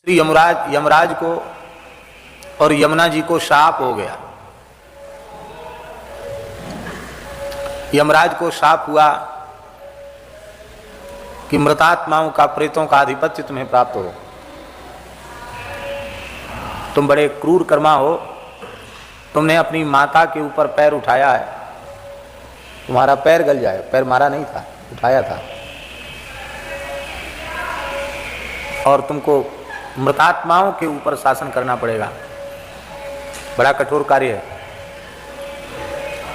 श्री यमराज को और यमुना जी को शाप हो गया। यमराज को शाप हुआ कि मृतात्माओं का, प्रेतों का आधिपत्य तुम्हें प्राप्त हो, तुम बड़े क्रूर कर्मा हो, तुमने अपनी माता के ऊपर पैर उठाया है, तुम्हारा पैर गल जाए। पैर मारा नहीं था, उठाया था, और तुमको मृतात्माओं के ऊपर शासन करना पड़ेगा। बड़ा कठोर कार्य है।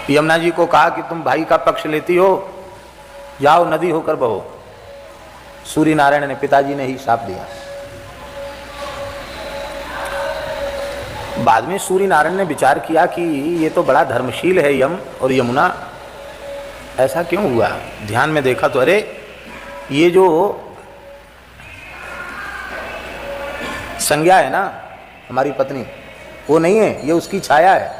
यमुना जी को कहा कि तुम भाई का पक्ष लेती हो, जाओ नदी होकर बहो। सूर्य नारायण ने, पिताजी ने ही शाप दिया। बाद में सूर्य नारायण ने विचार किया कि ये तो बड़ा धर्मशील है यम और यमुना, ऐसा क्यों हुआ? ध्यान में देखा तो अरे ये जो संज्ञा है ना हमारी पत्नी, वो नहीं है, ये उसकी छाया है।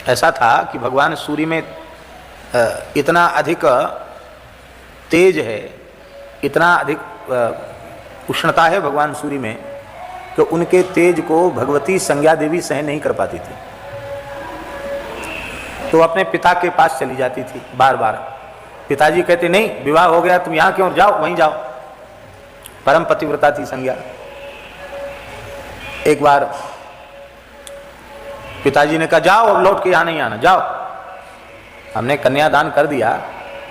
ऐसा था कि भगवान सूर्य में इतना अधिक तेज है, इतना अधिक उष्णता है भगवान सूर्य में कि उनके तेज को भगवती संज्ञा देवी सहन नहीं कर पाती थी, तो अपने पिता के पास चली जाती थी बार बार। पिताजी कहते नहीं, विवाह हो गया, तुम यहाँ क्यों, जाओ वहीं जाओ। परम पतिव्रता थी संज्ञा। एक बार पिताजी ने कहा जाओ, अब लौट के यहाँ नहीं आना, जाओ। हमने कन्यादान कर दिया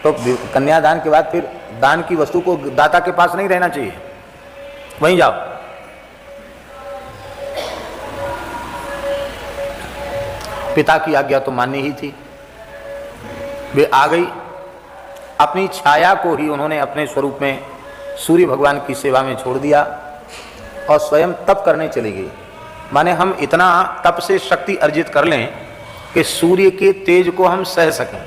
तो कन्यादान के बाद फिर दान की वस्तु को दाता के पास नहीं रहना चाहिए, वहीं जाओ। पिता की आज्ञा तो माननी ही थी। वे आ गई, अपनी छाया को ही उन्होंने अपने स्वरूप में सूर्य भगवान की सेवा में छोड़ दिया और स्वयं तप करने चली गई। माने हम इतना तप से शक्ति अर्जित कर लें कि सूर्य के तेज को हम सह सकें।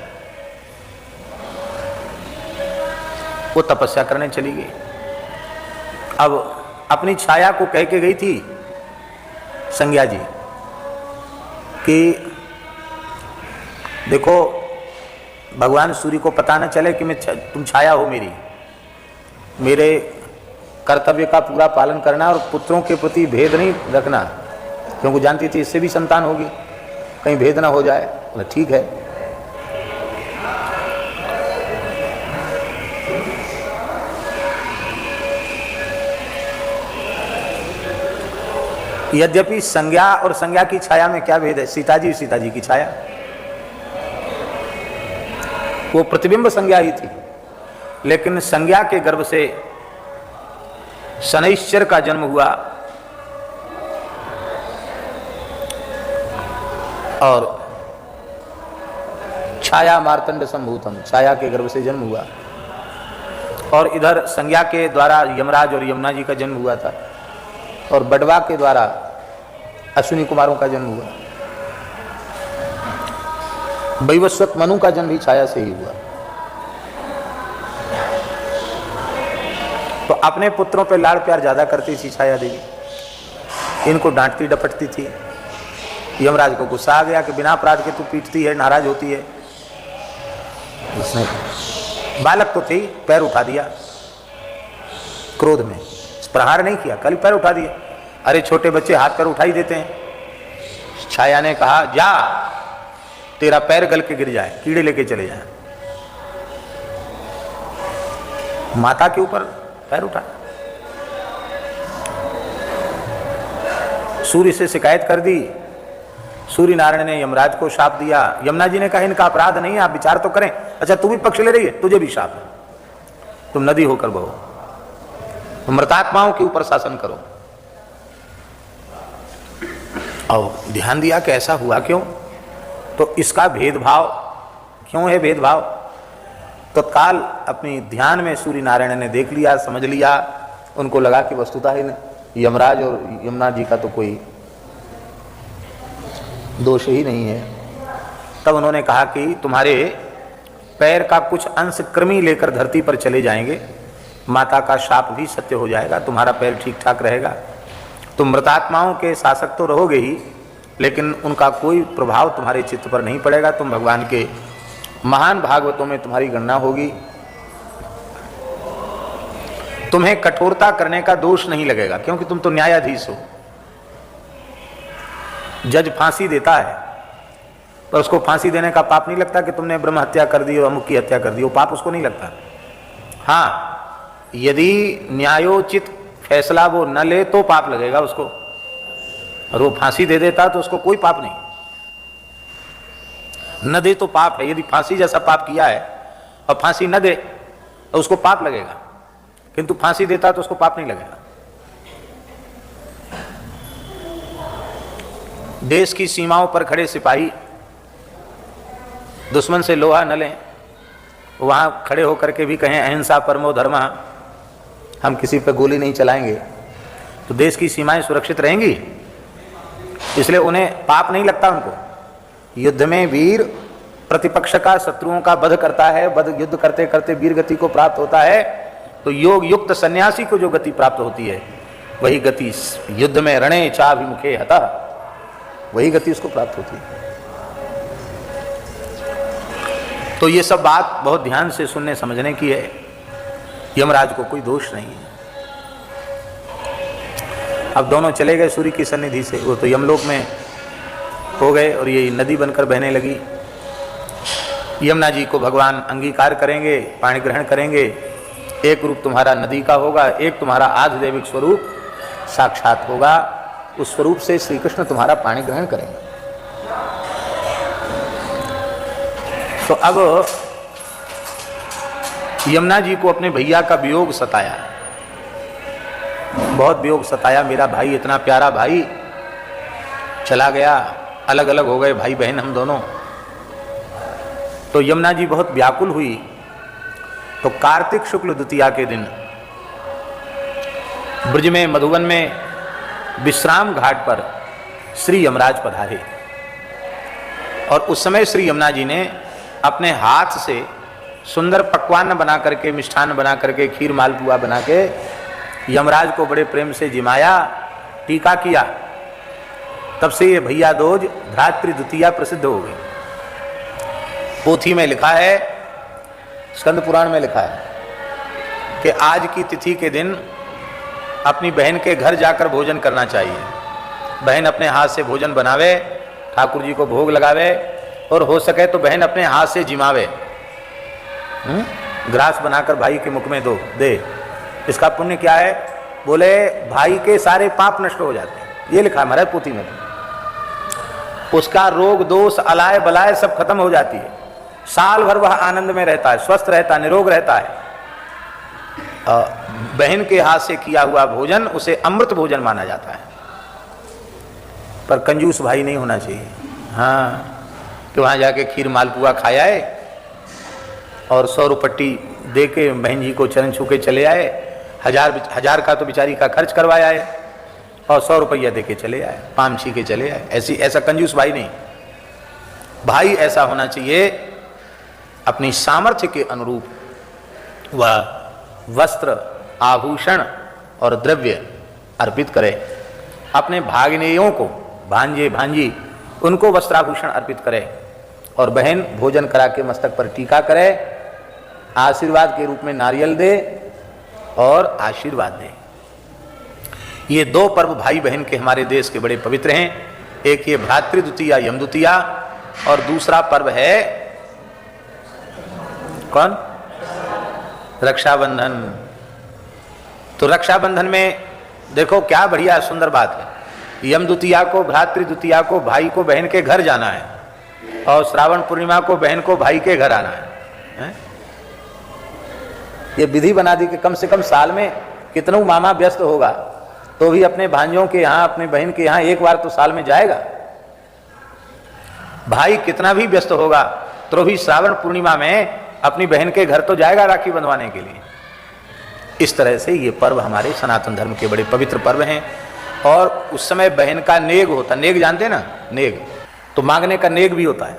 वो तपस्या करने चली गई। अब अपनी छाया को कह के गई थी संज्ञा जी कि देखो भगवान सूर्य को पता न चले कि तुम छाया हो मेरी, मेरे कर्तव्य का पूरा पालन करना और पुत्रों के प्रति भेद नहीं रखना, क्योंकि जानती थी इससे भी संतान होगी, कहीं भेद ना हो जाए। बोला ठीक है। यद्यपि संज्ञा और संज्ञा की छाया में क्या भेद है? सीता जी की छाया, वो प्रतिबिंब संज्ञा ही थी, लेकिन संज्ञा के गर्भ से शनैश्चर का जन्म हुआ और छाया मार्तंड संभूतम, छाया के गर्भ से जन्म हुआ। और इधर संज्ञा के द्वारा यमराज और यमुना जी का जन्म हुआ था, और बडवा के द्वारा अश्विनी कुमारों का जन्म हुआ। वैवस्वत मनु का जन्म भी छाया से ही हुआ। तो अपने पुत्रों पे लाड़ प्यार ज्यादा करती थी छाया देवी, इनको डांटती डपटती थी। यमराज को गुस्सा आ गया कि बिना अपराध के तू पीटती है, नाराज होती है। उसने, बालक तो थे, पैर उठा दिया क्रोध में, प्रहार नहीं किया, कल पैर उठा दिया। अरे छोटे बच्चे हाथ पैर उठा ही देते हैं। छाया ने कहा जा, तेरा पैर गल के गिर जाए, कीड़े लेके चले जाए। माता के ऊपर पैर उठा। सूर्य से शिकायत कर दी। सूर्य नारायण ने यमराज को शाप दिया। यमुना जी ने कहा इनका अपराध नहीं है, आप विचार तो करें। अच्छा तू भी पक्ष ले रही है, तुझे भी शाप है, तुम नदी होकर बहो, तुम मृतात्माओं के ऊपर शासन करो। और ध्यान दिया कि ऐसा हुआ क्यों, तो इसका भेदभाव क्यों है? भेदभाव तत्काल अपनी ध्यान में सूर्य नारायण ने देख लिया, समझ लिया। उनको लगा कि वस्तुतः यमराज और यमुना जी का तो कोई दोष ही नहीं है। तब उन्होंने कहा कि तुम्हारे पैर का कुछ अंश कृमि लेकर धरती पर चले जाएंगे, माता का शाप भी सत्य हो जाएगा, तुम्हारा पैर ठीक ठाक रहेगा। तुम मृतात्माओं के शासक तो रहोगे ही, लेकिन उनका कोई प्रभाव तुम्हारे चित्त पर नहीं पड़ेगा। तुम भगवान के महान भागवतों में तुम्हारी गणना होगी। तुम्हें कठोरता करने का दोष नहीं लगेगा, क्योंकि तुम तो न्यायाधीश हो। जज फांसी देता है पर उसको फांसी देने का पाप नहीं लगता कि तुमने ब्रह्म हत्या कर दी और अमुक की हत्या कर दी, वो पाप उसको नहीं लगता। हाँ, यदि न्यायोचित फैसला वो न ले तो पाप लगेगा उसको, और वो फांसी दे देता तो उसको कोई पाप नहीं। न दे तो पाप है, यदि फांसी जैसा पाप किया है और फांसी न दे तो उसको पाप लगेगा, किंतु फांसी देता तो उसको पाप नहीं लगेगा। देश की सीमाओं पर खड़े सिपाही दुश्मन से लोहा न लें, वहां खड़े होकर के भी कहें अहिंसा परमो धर्म, हम किसी पर गोली नहीं चलाएंगे, तो देश की सीमाएं सुरक्षित रहेंगी। इसलिए उन्हें पाप नहीं लगता। उनको युद्ध में वीर प्रतिपक्ष का, शत्रुओं का वध करता है, वध युद्ध करते करते वीर गति को प्राप्त होता है। तो योग युक्त सन्यासी को जो गति प्राप्त होती है वही गति युद्ध में रणे चाभिमुखे हतः, वही गति उसको प्राप्त होती है। तो ये सब बात बहुत ध्यान से सुनने समझने की है। यमराज को कोई दोष नहीं है। अब दोनों चले गए सूर्य की सन्निधि से, वो तो यमलोक में हो गए और ये नदी बनकर बहने लगी। यमुना जी को भगवान अंगीकार करेंगे, पाणी ग्रहण करेंगे। एक रूप तुम्हारा नदी का होगा, एक तुम्हारा आधिदैविक स्वरूप साक्षात होगा, उस स्वरूप से श्री कृष्ण तुम्हारा पाणी ग्रहण करेंगे। तो अब यमुना जी को अपने भैया का वियोग सताया, बहुत वियोग सताया। मेरा भाई, इतना प्यारा भाई चला गया, अलग अलग हो गए भाई बहन हम दोनों। तो यमुना जी बहुत व्याकुल हुई। तो कार्तिक शुक्ल द्वितीया के दिन ब्रज में, मधुवन में विश्राम घाट पर श्री यमराज पधारे। और उस समय श्री यमुना जी ने अपने हाथ से सुंदर पकवान बना करके, मिष्ठान बना करके, खीर मालपुआ बना के यमराज को बड़े प्रेम से जिमाया, टीका किया। तब से ये भैया दूज भ्रातृ द्वितीया प्रसिद्ध हो गई। पोथी में लिखा है, स्कंद पुराण में लिखा है कि आज की तिथि के दिन अपनी बहन के घर जाकर भोजन करना चाहिए। बहन अपने हाथ से भोजन बनावे, ठाकुर जी को भोग लगावे, और हो सके तो बहन अपने हाथ से जिमावे, ग्रास बनाकर भाई के मुख में दे। इसका पुण्य क्या है? बोले भाई के सारे पाप नष्ट हो जाते हैं। ये लिखा है महाराज पोथी में। उसका रोग दोष अलाय बलाय सब खत्म हो जाती है। साल भर वह आनंद में रहता है, स्वस्थ रहता है, निरोग रहता है। बहन के हाथ से किया हुआ भोजन उसे अमृत भोजन माना जाता है। पर कंजूस भाई नहीं होना चाहिए। हाँ, कि वहाँ जाके खीर मालपुआ खाया है और 100 रुपट्टी दे के बहन जी को चरण छू के चले आए। हजार का तो बेचारी का खर्च करवाया है और 100 रुपया दे के चले आए, पामछी के चले आए। ऐसा कंजूस भाई नहीं। भाई ऐसा होना चाहिए अपनी सामर्थ्य के अनुरूप वह वस्त्र, आभूषण और द्रव्य अर्पित करे। अपने भागनेयों को, भांजे भांजी, उनको वस्त्राभूषण अर्पित करे और बहन भोजन करा के मस्तक पर टीका करे, आशीर्वाद के रूप में नारियल दे और आशीर्वाद दे। ये 2 पर्व भाई बहन के हमारे देश के बड़े पवित्र हैं। एक ये भ्रातृ द्वितीया, यम द्वितीया, और दूसरा पर्व है कौन? रक्षाबंधन। तो रक्षाबंधन में देखो क्या बढ़िया सुंदर बात है। यम द्वितीया को, भ्रातृ द्वितीया को भाई को बहन के घर जाना है, और श्रावण पूर्णिमा को बहन को भाई के घर आना है। ये विधि बना दी कि कम से कम साल में कितनों मामा व्यस्त होगा तो भी अपने भांजों के यहाँ, अपने बहन के यहाँ एक बार तो साल में जाएगा। भाई कितना भी व्यस्त होगा तो भी श्रावण पूर्णिमा में अपनी बहन के घर तो जाएगा राखी बंधवाने के लिए। इस तरह से ये पर्व हमारे सनातन धर्म के बड़े पवित्र पर्व हैं। और उस समय बहन का नेग होता, नेग जानते हैं ना, नेग तो मांगने का नेग भी होता है।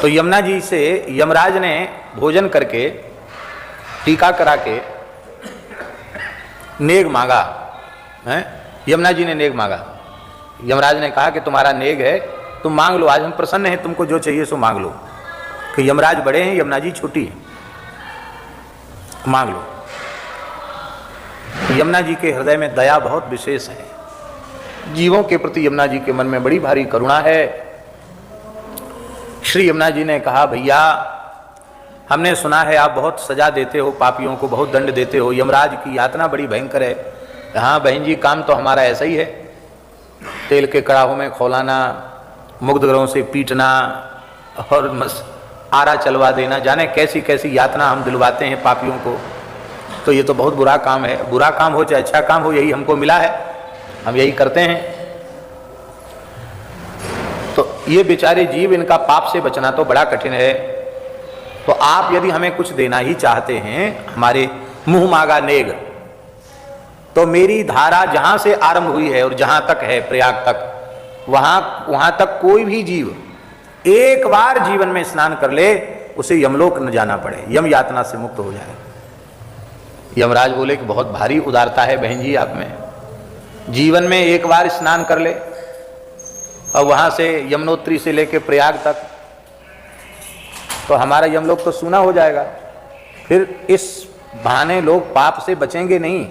तो यमुना जी से यमराज ने भोजन करके, टीका करा के नेग मांगा है। यमुना जी ने नेग मांगा। यमराज ने कहा कि तुम्हारा नेग है, तुम मांग लो, आज हम प्रसन्न हैं, तुमको जो चाहिए सो मांग लो। कि यमराज बड़े हैं, यमुना जी छोटी है। मांग लो। यमुना जी के हृदय में दया बहुत विशेष है, जीवों के प्रति यमुना जी के मन में बड़ी भारी करुणा है। श्री यमुना जी ने कहा, भैया हमने सुना है आप बहुत सजा देते हो, पापियों को बहुत दंड देते हो, यमराज की यातना बड़ी भयंकर है। हाँ बहन जी, काम तो हमारा ऐसा ही है, तेल के कड़ाहों में खौलाना, मुग्धग्रहों से पीटना और आरा चलवा देना, जाने कैसी कैसी यातना हम दिलवाते हैं पापियों को। तो ये तो बहुत बुरा काम है, बुरा काम हो चाहे अच्छा काम हो, यही हमको मिला है, हम यही करते हैं। तो ये बेचारे जीव, इनका पाप से बचना तो बड़ा कठिन है। तो आप यदि हमें कुछ देना ही चाहते हैं, हमारे मुंह मांगा नेग, तो मेरी धारा जहां से आरंभ हुई है और जहां तक है प्रयाग तक, वहां तक कोई भी जीव एक बार जीवन में स्नान कर ले, उसे यमलोक न जाना पड़े, यम यातना से मुक्त हो जाए। यमराज बोले कि बहुत भारी उदारता है बहन जी आप में, जीवन में एक बार स्नान कर ले और वहां से यमुनोत्री से लेके प्रयाग तक, तो हमारा यमलोक तो सूना हो जाएगा। फिर इस बहाने लोग पाप से बचेंगे नहीं,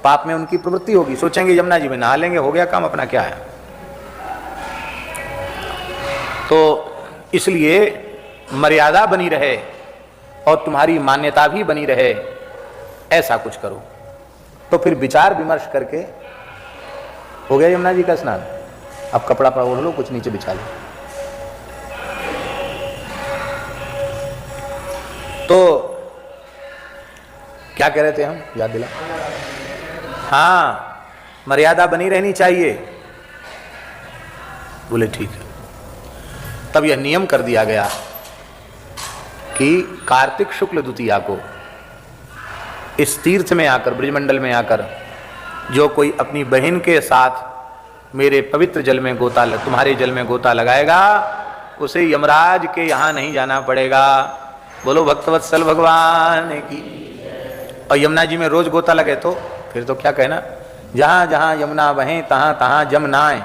पाप में उनकी प्रवृत्ति होगी, सोचेंगे यमुना जी में नहा लेंगे, हो गया काम, अपना क्या है। तो इसलिए मर्यादा बनी रहे और तुम्हारी मान्यता भी बनी रहे, ऐसा कुछ करो। तो फिर विचार विमर्श करके हो गया यमुना जी का स्नान। अब कपड़ा पड़ा ओढ़ लो, कुछ नीचे बिछा लो। तो क्या कह रहे थे हम, याद दिला? हाँ, मर्यादा बनी रहनी चाहिए। बोले ठीक है। तब यह नियम कर दिया गया कि कार्तिक शुक्ल द्वितीया को इस तीर्थ में आकर, ब्रजमंडल में आकर, जो कोई अपनी बहन के साथ मेरे पवित्र जल में गोता, तुम्हारे जल में गोता लगाएगा, उसे यमराज के यहाँ नहीं जाना पड़ेगा। बोलो भक्तवत्सल भगवान की। और यमुना जी में रोज गोता लगे तो फिर तो क्या कहना, जहाँ जहाँ यमुना बहे तहाँ तहाँ जम ना आए।